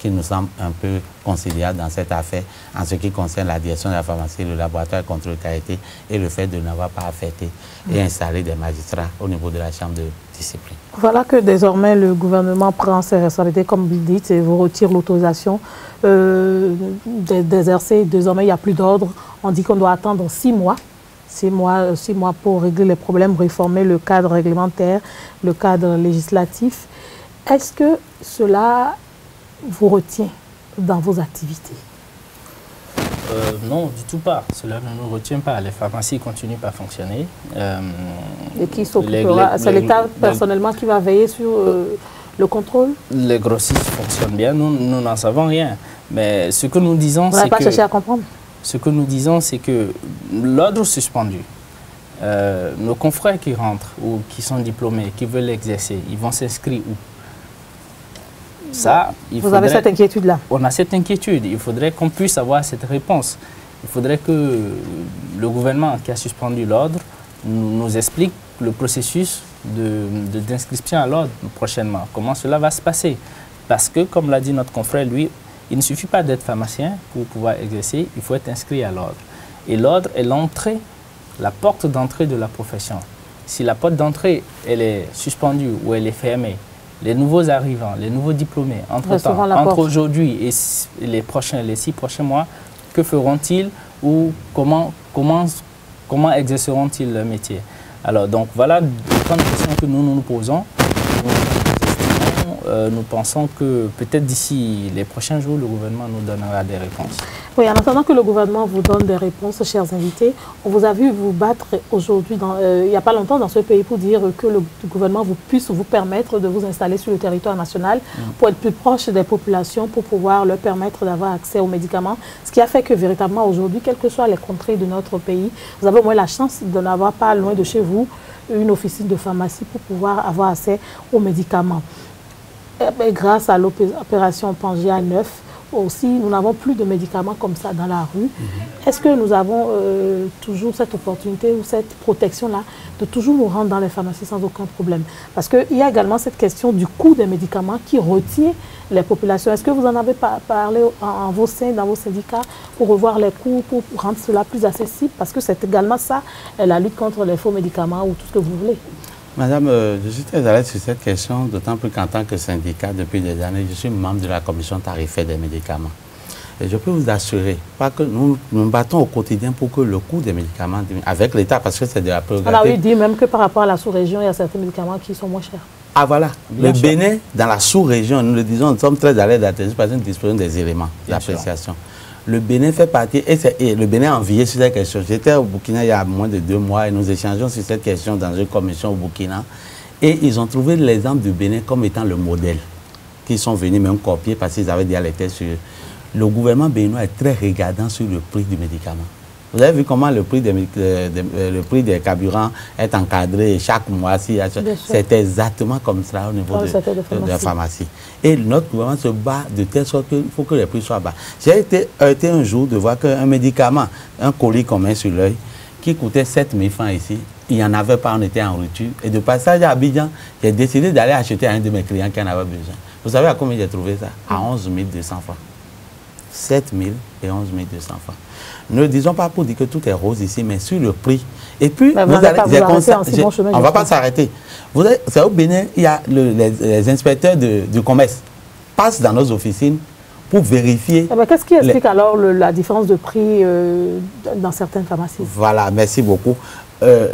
nous semble un peu considérable dans cette affaire en ce qui concerne la direction de la pharmacie, le laboratoire de contrôle de qualité et le fait de n'avoir pas affecté et installé des magistrats au niveau de la chambre de discipline. Voilà que désormais le gouvernement prend ses responsabilités, comme vous le dites, et vous retire l'autorisation d'exercer. Désormais, il n'y a plus d'ordre. On dit qu'on doit attendre 6 mois. 6 mois pour régler les problèmes, réformer le cadre réglementaire, le cadre législatif. Est-ce que cela vous retient dans vos activités? Non, du tout pas. Cela ne nous retient pas. Les pharmacies continuent à fonctionner. Et qui s'occupera? C'est l'État personnellement qui va veiller sur le contrôle? Les grossistes fonctionnent bien. Nous n'en savons rien. Mais ce que nous disons, c'est que... Vous n'avez pas cherché à comprendre? Ce que nous disons, c'est que l'ordre suspendu, nos confrères qui rentrent ou qui sont diplômés, qui veulent exercer, ils vont s'inscrire où? Ça, vous avez cette inquiétude-là? On a cette inquiétude. Il faudrait qu'on puisse avoir cette réponse. Il faudrait que le gouvernement qui a suspendu l'ordre nous explique le processus d'inscription à l'ordre prochainement. Comment cela va se passer? Parce que, comme l'a dit notre confrère, lui, il ne suffit pas d'être pharmacien pour pouvoir exercer, il faut être inscrit à l'ordre. Et l'ordre est l'entrée, la porte d'entrée de la profession. Si la porte d'entrée, elle est suspendue ou elle est fermée, les nouveaux arrivants, les nouveaux diplômés, entre aujourd'hui et les 6 prochains mois, que feront-ils ou comment exerceront-ils leur métier? Alors, donc, voilà autant de questions que nous posons. Nous pensons que peut-être d'ici les prochains jours, le gouvernement nous donnera des réponses. Oui, en attendant que le gouvernement vous donne des réponses, chers invités, on vous a vu vous battre aujourd'hui, il n'y a pas longtemps, dans ce pays pour dire que le gouvernement puisse vous permettre de vous installer sur le territoire national pour être plus proche des populations, pour pouvoir leur permettre d'avoir accès aux médicaments. Ce qui a fait que véritablement aujourd'hui, quelles que soient les contrées de notre pays, vous avez au moins la chance de n'avoir pas loin de chez vous une officine de pharmacie pour pouvoir avoir accès aux médicaments. Et grâce à l'opération Pangea 9, aussi, nous n'avons plus de médicaments comme ça dans la rue. Est-ce que nous avons toujours cette opportunité ou cette protection-là de toujours nous rendre dans les pharmacies sans aucun problème? Parce qu'il y a également cette question du coût des médicaments qui retient les populations. Est-ce que vous en avez parlé dans vos syndicats pour revoir les coûts, pour rendre cela plus accessible? Parce que c'est également ça, la lutte contre les faux médicaments ou tout ce que vous voulez. Madame, je suis très à l'aise sur cette question, d'autant plus qu'en tant que syndicat, depuis des années, je suis membre de la commission tarifaire des médicaments. Et je peux vous assurer, pas que nous nous battons au quotidien pour que le coût des médicaments diminue, avec l'État, parce que c'est de la prérogative. On a dit même que par rapport à la sous-région, il y a certains médicaments qui sont moins chers. Ah voilà, le Bénin, dans la sous-région, nous le disons, nous sommes très à l'aise d'atteindre parce que nous disposons des éléments d'appréciation. Le Bénin fait partie, et le Bénin a envié sur cette question. J'étais au Burkina il y a moins de 2 mois et nous échangeons sur cette question dans une commission au Burkina. Et ils ont trouvé l'exemple du Bénin comme étant le modèle qu'ils sont venus même copier parce qu'ils avaient déjà les tests sur... Le gouvernement béninois est très regardant sur le prix du médicament. Vous avez vu comment le prix des carburants est encadré chaque mois. C'est exactement comme ça au niveau de la pharmacie. Et notre gouvernement se bat de telle sorte qu'il faut que les prix soient bas. J'ai été heurté un jour de voir qu'un médicament, un colis qu'on met sur l'œil, qui coûtait 7 000 francs ici, il n'y en avait pas, on était en rupture. Et de passage à Abidjan, j'ai décidé d'aller acheter à un de mes clients qui en avait besoin. Vous savez à combien j'ai trouvé ça? À 11 200 francs. 7 000 et 11 200 francs. Ne disons pas pour dire que tout est rose ici, mais sur le prix. Et puis, on ne va pas s'arrêter. C'est au Bénin, il y a les inspecteurs du commerce passent dans nos officines pour vérifier. Qu'est-ce qui explique alors la différence de prix dans certaines pharmacies? Voilà, merci beaucoup.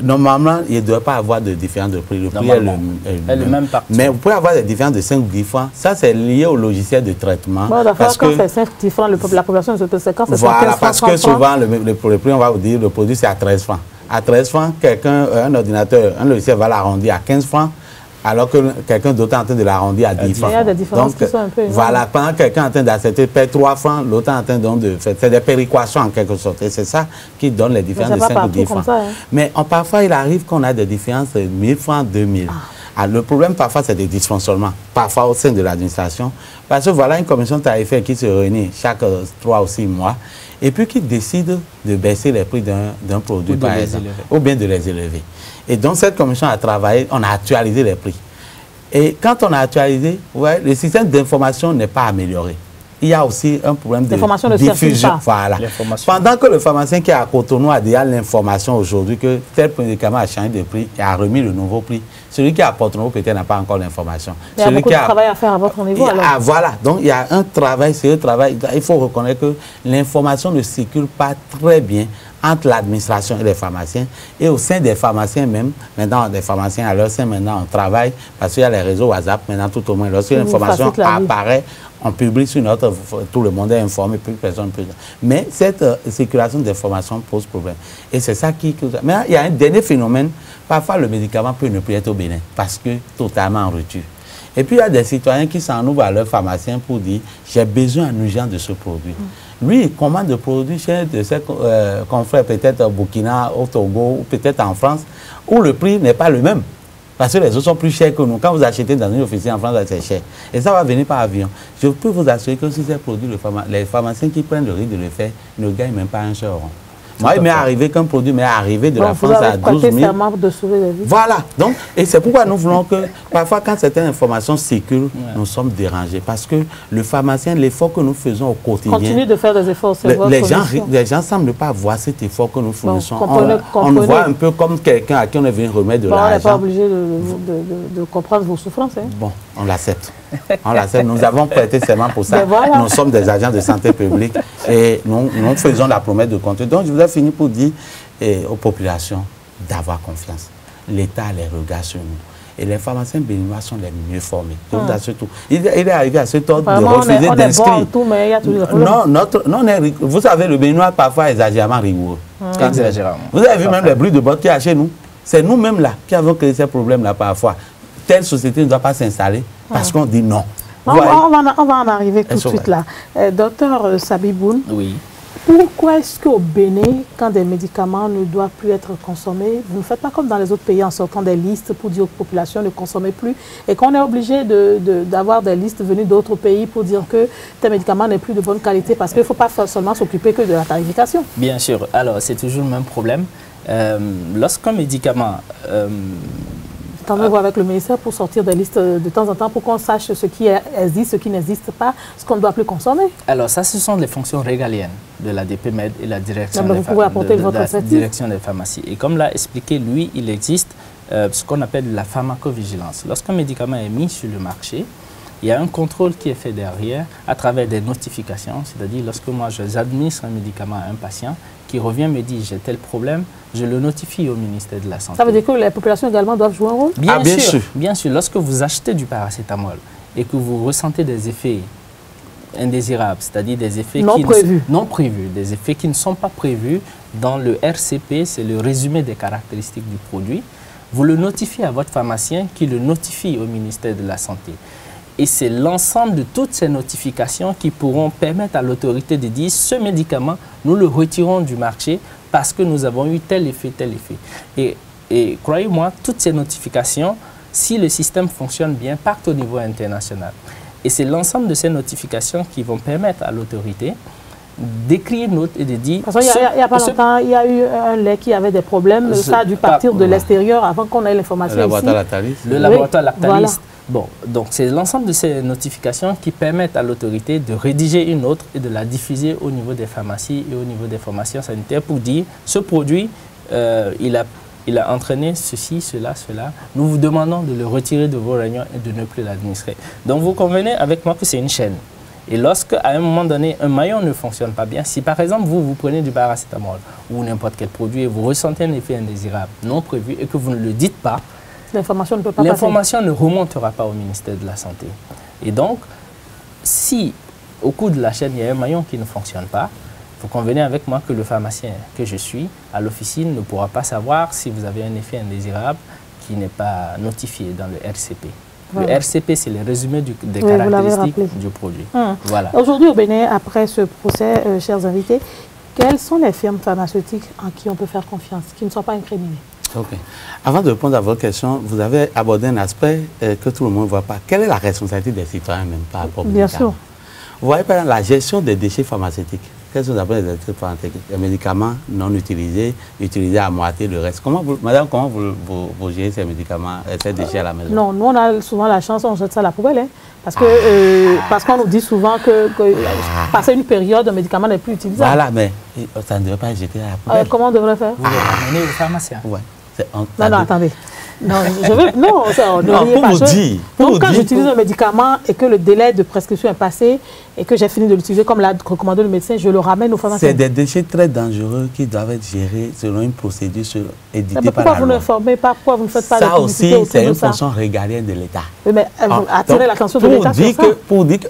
Normalement, il ne doit pas avoir de différence de prix. Le prix est le même partout. Mais vous pouvez avoir des différences de 5 ou 10 francs. Ça, c'est lié au logiciel de traitement. Bon, parce quand c'est 5 ou 10 francs, la population se peut quand c'est 15 francs. Parce que souvent, le prix, on va vous dire, le produit, c'est à 13 francs. À 13 francs, un ordinateur, un logiciel va l'arrondir à 15 francs, alors que quelqu'un d'autre est en train de l'arrondir à 10 francs. Il y a des différences qui sont un peu énormes. Voilà, pendant que quelqu'un est en train d'accepter paie 3 francs, l'autre est en train de faire des péréquations en quelque sorte. Et c'est ça qui donne les différences de 5 ou 10 francs. Ça, hein. Mais parfois, il arrive qu'on a des différences de 1000 francs, 2000. Alors, le problème, parfois, c'est des dysfonctionnements, parfois au sein de l'administration. Parce que voilà une commission tarifaire qui se réunit chaque 3 ou 6 mois et puis qui décide de baisser les prix d'un produit, par exemple, ou bien de les élever. Et donc, cette commission a travaillé, on a actualisé les prix. Et quand on a actualisé, ouais, le système d'information n'est pas amélioré. Il y a aussi un problème de diffusion. Voilà. Pendant que le pharmacien qui est à Cotonou a déjà l'information aujourd'hui que tel médicament a changé de prix et a remis le nouveau prix, celui qui est à Cotonou peut-être n'a pas encore l'information. Il y a beaucoup de travail à faire à votre niveau. Ah, voilà, donc il y a un travail, sérieux travail. Il faut reconnaître que l'information ne circule pas très bien entre l'administration et les pharmaciens. Et au sein des pharmaciens même, maintenant des pharmaciens à leur sein, maintenant on travaille parce qu'il y a les réseaux WhatsApp, maintenant tout au moins, lorsque l'information apparaît, on publie sur notre, tout le monde est informé, plus personne ne peut. Mais cette circulation d'informations pose problème. Et c'est ça qui... Mais il y a un dernier phénomène, parfois le médicament peut ne plus être au Bénin parce que totalement en rupture. Et puis il y a des citoyens qui s'en ouvrent à leur pharmacien pour dire j'ai besoin en urgence de ce produit. Lui, il commande le produit chez de ses confrères, peut-être au Burkina, au Togo, ou peut-être en France, où le prix n'est pas le même. Parce que les autres sont plus chers que nous. Quand vous achetez dans une officine en France, c'est cher. Et ça va venir par avion. Je peux vous assurer que si ces produits, les pharmaciens qui prennent le risque de le faire ne gagnent même pas un seul rond. Moi, il m'est arrivé qu'un produit m'est arrivé de la France à 12 000. De sauver la vie. Voilà. Donc, et c'est pourquoi nous voulons que, parfois, quand certaines informations circulent, nous sommes dérangés. Parce que le pharmacien, l'effort que nous faisons au quotidien... Continue de faire des efforts. Les gens ne semblent pas voir cet effort que nous fournissons. On nous voit un peu comme quelqu'un à qui on est venu remettre de l'argent. On n'est pas obligé de comprendre vos souffrances. Hein. Bon, on l'accepte. On l'accepte. Nous avons prêté serment pour ça. Voilà. Nous sommes des agents de santé publique et nous faisons la promesse de compter. Donc, je voudrais finir pour dire aux populations d'avoir confiance. L'État les regarde sur nous. Et les pharmaciens béninois sont les mieux formés. Je vous assure tout. Il est arrivé à ce ordre de refuser d'inscrire. Non, vous savez, le Béninois parfois exagérément rigoureux. Vous avez vu même les bruits de bottes qu'il y a chez nous. C'est nous-mêmes là qui avons créé ces problèmes-là parfois. Telle société ne doit pas s'installer parce qu'on dit non. On va en arriver tout de suite là. Docteur Sabiboun, oui. Pourquoi est-ce qu'au Bénin, quand des médicaments ne doivent plus être consommés, vous ne faites pas comme dans les autres pays en sortant des listes pour dire aux populations ne consommez plus et qu'on est obligé d'avoir des listes venues d'autres pays pour dire que tes médicaments n'est plus de bonne qualité parce qu'il ne faut pas seulement s'occuper que de la tarification? Bien sûr. Alors, c'est toujours le même problème. Lorsqu'un médicament... Attendez-vous avec le ministère pour sortir des listes de temps en temps pour qu'on sache ce qui existe, ce qui n'existe pas, ce qu'on ne doit plus consommer. Alors ça, ce sont les fonctions régaliennes de la DPMED et la direction, direction des pharmacies. Et comme l'a expliqué, lui, il existe ce qu'on appelle la pharmacovigilance. Lorsqu'un médicament est mis sur le marché, il y a un contrôle qui est fait derrière à travers des notifications. C'est-à-dire, lorsque moi, j'administre un médicament à un patient qui revient me dit j'ai tel problème, je le notifie au ministère de la Santé. Ça veut dire que les populations également doivent jouer un rôle? Bien sûr. Bien sûr. Lorsque vous achetez du paracétamol et que vous ressentez des effets indésirables, c'est-à-dire des effets non prévus, des effets qui ne sont pas prévus dans le RCP, c'est le résumé des caractéristiques du produit, vous le notifiez à votre pharmacien qui le notifie au ministère de la Santé. Et c'est l'ensemble de toutes ces notifications qui pourront permettre à l'autorité de dire ce médicament, nous le retirons du marché parce que nous avons eu tel effet, tel effet. Et croyez-moi, toutes ces notifications, si le système fonctionne bien, partent au niveau international. Et c'est l'ensemble de ces notifications qui vont permettre à l'autorité d'écrire une note et de dire... Parce qu'il n'y a pas longtemps, il y a eu un lait qui avait des problèmes, ça a dû partir de l'extérieur avant qu'on ait l'information ici. Le laboratoire Lactalis. Voilà. Bon, donc c'est l'ensemble de ces notifications qui permettent à l'autorité de rédiger une autre et de la diffuser au niveau des pharmacies et au niveau des formations sanitaires pour dire ce produit, il a entraîné ceci, cela. Nous vous demandons de le retirer de vos réunions et de ne plus l'administrer. Donc vous convenez avec moi que c'est une chaîne. Et lorsque, à un moment donné, un maillon ne fonctionne pas bien, si par exemple vous prenez du paracétamol ou n'importe quel produit et vous ressentez un effet indésirable non prévu et que vous ne le dites pas, l'information ne peut pas passer. L'information ne remontera pas au ministère de la Santé. Et donc, si au cours de la chaîne, il y a un maillon qui ne fonctionne pas, vous convenez avec moi que le pharmacien que je suis à l'officine ne pourra pas savoir si vous avez un effet indésirable qui n'est pas notifié dans le RCP. Voilà. Le RCP, c'est le résumé des caractéristiques du produit. Voilà. Aujourd'hui au Bénin, après ce procès, chers invités, quelles sont les firmes pharmaceutiques en qui on peut faire confiance, qui ne sont pas incriminées? Ok. Avant de répondre à votre question, vous avez abordé un aspect que tout le monde ne voit pas. Quelle est la responsabilité des citoyens même par rapport aux médicaments? Bien sûr. Vous voyez par exemple la gestion des déchets pharmaceutiques. Qu'est-ce que vous appelez les déchets pharmaceutiques? Les médicaments non utilisés, utilisés à moitié, le reste. Madame, comment vous gérez ces médicaments, ces déchets à la maison? Non, nous on a souvent la chance, on jette ça à la poubelle. Hein, parce qu'on nous dit souvent que passer une période, un médicament n'est plus utilisable. Voilà, mais ça ne devrait pas être jeté à la poubelle. Comment on devrait faire? Vous le ramenez au pharmacien. Ouais. Non, attendez. Non, quand j'utilise un médicament et que le délai de prescription est passé et que j'ai fini de l'utiliser comme l'a recommandé le médecin, je le ramène au pharmacien. C'est des déchets très dangereux qui doivent être gérés selon une procédure éditée par la loi. Pourquoi vous n'informez pas? Pourquoi vous ne faites pas de publicité autour de ça? Ça aussi, c'est une fonction régalienne de l'État. Mais attirer l'attention de l'État sur ça. Pour dire que,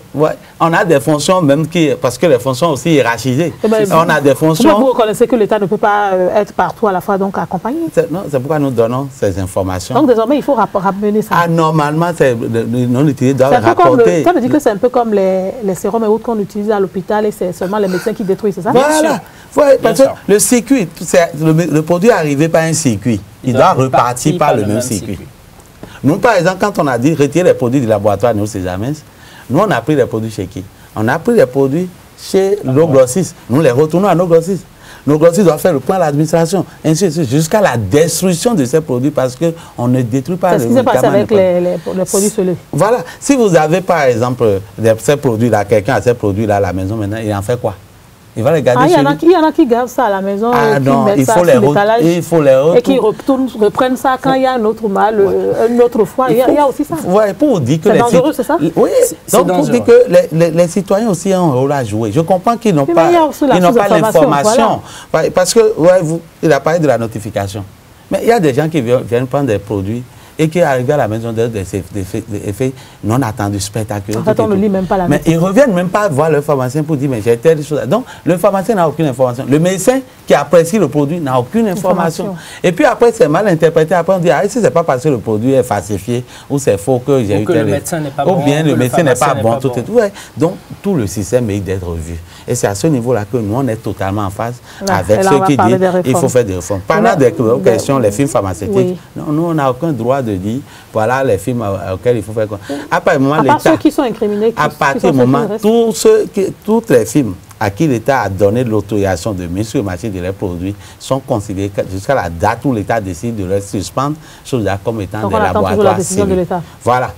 on a des fonctions même parce que les fonctions aussi hiérarchisées. On a des fonctions... Vous reconnaissez que l'État ne peut pas être partout à la fois, donc accompagné. Non, c'est pourquoi nous donnons ces informations. Donc désormais, il faut ramener ça. Ah, normalement, les non-utilisés doivent rapporter. Ça veut dire que c'est un peu comme les sérums et autres qu'on utilise à l'hôpital et c'est seulement les médecins qui détruisent, c'est ça? Voilà. Parce que le circuit, le produit est arrivé par un circuit. Il doit repartir par le même circuit. Nous, par exemple, quand on a dit retirer les produits du laboratoire, nous, on a pris les produits chez qui? On a pris les produits chez nos grossistes. Nous les retournons à nos grossistes. Nos grossistes doivent faire le point à l'administration, ainsi de suite, jusqu'à la destruction de ces produits parce qu'on ne détruit pas les médicaments. C'est ce qui s'est passé avec les produits scellés. Voilà. Si vous avez, par exemple, ces produits-là, quelqu'un a ces produits-là à la maison maintenant, il en fait quoi? Il va les garder chez lui. Il y en a qui gardent ça à la maison, il faut les retourner. Et qui reprennent ça quand il y a un autre mal, une autre fois. Il y a aussi ça. Ouais, pour dire que c'est dangereux, c'est ça? Oui, donc pour dire que les citoyens aussi ont un rôle à jouer. Je comprends qu'ils n'ont pas l'information. Voilà. Parce que, il a parlé de la notification. Mais il y a des gens qui viennent prendre des produits et qui est arrivé à la maison des effets non attendus, spectaculaires. En fait, on ne lit même pas la médecine. Mais ils ne reviennent même pas voir le pharmacien pour dire mais j'ai telle chose. Donc, le pharmacien n'a aucune information. Le médecin qui apprécie le produit n'a aucune information. Et puis après, c'est mal interprété. Après, on dit ah, si c'est pas parce que le produit est falsifié ou c'est faux que j'ai eu tel médecin n'est pas bon. Ou bien le médecin n'est pas bon. Ouais. Donc, tout le système mérite d'être revu. Et c'est à ce niveau-là que nous, on est totalement en phase avec ceux qui disent qu'il faut faire des réformes. Parlant des questions, les films pharmaceutiques, nous, on n'a aucun droit de dire, voilà les films auxquels il faut faire quoi. À partir du moment, l'État, ceux qui sont incriminés, à partir du moment, tous les films à qui l'État a donné l'autorisation de mise sur le marché de leurs produits sont considérés jusqu'à la date où l'État décide de les suspendre, chose-là comme étant des laboratoires civils. Voilà.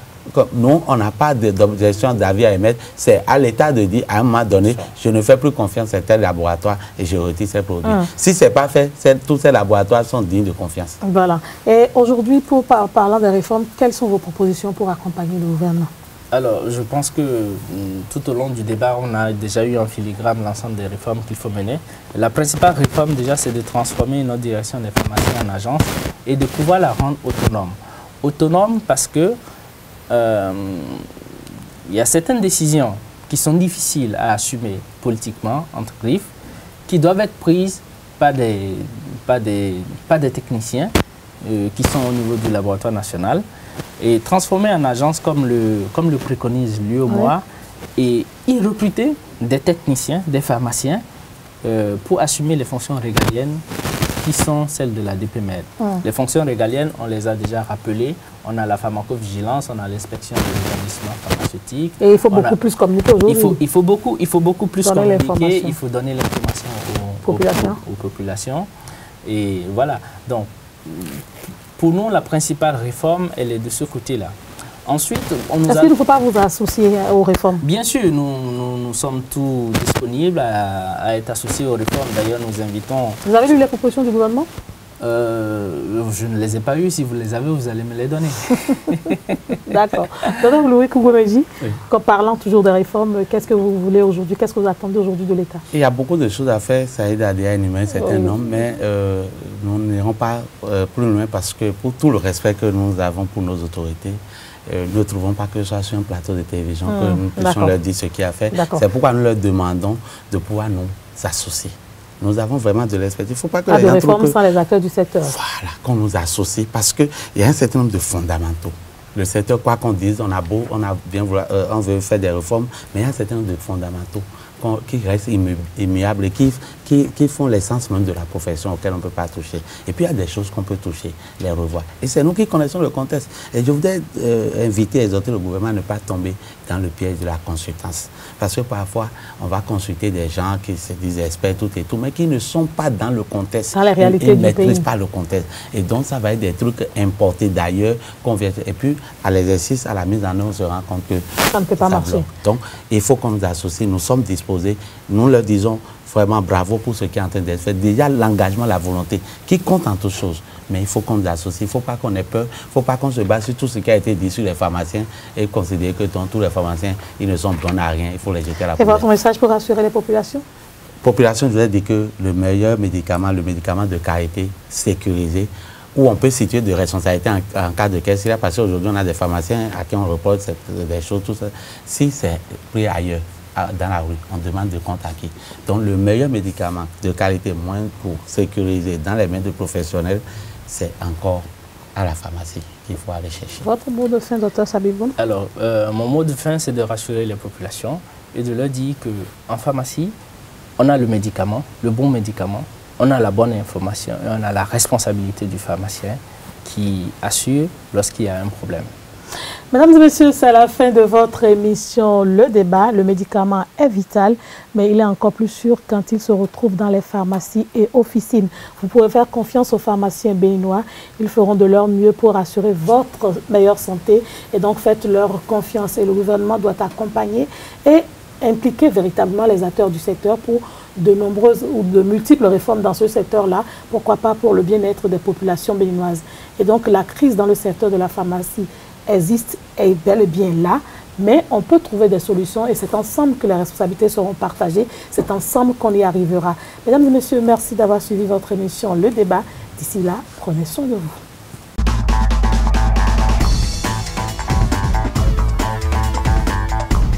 Nous, on n'a pas d'objection d'avis à émettre. C'est à l'État de dire, à un moment donné, je ne fais plus confiance à tel laboratoire et je retire ces produits. Si ce n'est pas fait, tous ces laboratoires sont dignes de confiance. Voilà. Et aujourd'hui, parlant des réformes, quelles sont vos propositions pour accompagner le gouvernement? Alors, je pense que tout au long du débat, on a déjà eu en filigrane l'ensemble des réformes qu'il faut mener. La principale réforme, déjà, c'est de transformer notre direction des pharmacies en agence et de pouvoir la rendre autonome. Autonome parce que il y a certaines décisions qui sont difficiles à assumer politiquement, entre griffes, qui doivent être prises par des techniciens qui sont au niveau du laboratoire national et transformer en agence comme le préconise l'UEMOA et y recruter des techniciens, des pharmaciens pour assumer les fonctions régaliennes qui sont celles de la DPMED. Les fonctions régaliennes, on les a déjà rappelées. On a la pharmacovigilance, on a l'inspection de l'établissement pharmaceutique. Et il faut beaucoup plus communiquer aujourd'hui. Il faut beaucoup plus communiquer, il faut donner l'information aux populations. Et voilà. Donc, pour nous, la principale réforme, elle est de ce côté-là. Ensuite, est-ce qu'il ne faut pas vous associer aux réformes? Bien sûr, nous sommes tous disponibles à être associés aux réformes. D'ailleurs, nous invitons... Vous avez lu les propositions du gouvernement? Je ne les ai pas eues. Si vous les avez, vous allez me les donner. D'accord. Docteur Louis Kougoumeji, parlant toujours des réformes, qu'est-ce que vous voulez aujourd'hui? Qu'est-ce que vous attendez aujourd'hui de l'État? Il y a beaucoup de choses à faire. Ça aide à énumérer certains noms, mais nous n'irons pas plus loin parce que pour tout le respect que nous avons pour nos autorités, nous ne trouvons pas que ce soit sur un plateau de télévision que nous puissions leur dire ce qu'il y a à faire. C'est pourquoi nous leur demandons de pouvoir nous associer. Nous avons vraiment de l'expertise. Il ne faut pas que les gens réformes sans les acteurs du secteur. Voilà, qu'on nous associe parce qu'il y a un certain nombre de fondamentaux. Le secteur, quoi qu'on dise, on veut faire des réformes, mais il y a un certain nombre de fondamentaux qui restent immuables et qui font l'essence même de la profession auquel on ne peut pas toucher. Et puis il y a des choses qu'on peut toucher, les revoir. Et c'est nous qui connaissons le contexte. Et je voudrais inviter et exhorter le gouvernement à ne pas tomber dans le piège de la consultance. Parce que parfois, on va consulter des gens qui se disent experts, tout et tout, mais qui ne sont pas dans le contexte. Dans la réalité du pays. Ils ne maîtrisent pas le contexte. Et donc, ça va être des trucs importés d'ailleurs, convertis. Et puis, à l'exercice, à la mise en œuvre, on se rend compte que ça ne peut pas marcher. Donc, il faut qu'on nous associe. Nous sommes disposés. Nous leur disons vraiment bravo pour ce qui est en train d'être fait. Déjà, l'engagement, la volonté, qui compte en toutes choses. Mais il faut qu'on nous associe. Il ne faut pas qu'on ait peur. Il ne faut pas qu'on se base sur tout ce qui a été dit sur les pharmaciens et considérer que tous les pharmaciens, ils ne sont bons à rien. Il faut les jeter à la poubelle. C'est votre message pour rassurer les populations? Population, je voudrais dire que le meilleur médicament, le médicament de qualité sécurisé, où on peut situer de responsabilité en cas de caisse, parce qu'aujourd'hui, on a des pharmaciens à qui on reporte des choses, tout ça. Si c'est pris ailleurs, dans la rue, on demande de compte à qui. Donc le meilleur médicament de qualité moins pour sécuriser dans les mains de professionnels, c'est encore à la pharmacie qu'il faut aller chercher. Votre mot de fin, docteur Sabiboun? Alors, mon mot de fin, c'est de rassurer les populations et de leur dire qu'en pharmacie, on a le médicament, le bon médicament, on a la bonne information et on a la responsabilité du pharmacien qui assure lorsqu'il y a un problème. Mesdames et messieurs, c'est la fin de votre émission Le Débat. Le médicament est vital, mais il est encore plus sûr quand il se retrouve dans les pharmacies et officines. Vous pouvez faire confiance aux pharmaciens béninois. Ils feront de leur mieux pour assurer votre meilleure santé. Et donc, faites-leur confiance. Et le gouvernement doit accompagner et impliquer véritablement les acteurs du secteur pour de nombreuses ou de multiples réformes dans ce secteur-là. Pourquoi pas pour le bien-être des populations béninoises. Et donc, la crise dans le secteur de la pharmacie existe et est bel et bien là, mais on peut trouver des solutions et c'est ensemble que les responsabilités seront partagées, c'est ensemble qu'on y arrivera. Mesdames et messieurs, merci d'avoir suivi votre émission Le Débat. D'ici là, prenez soin de vous.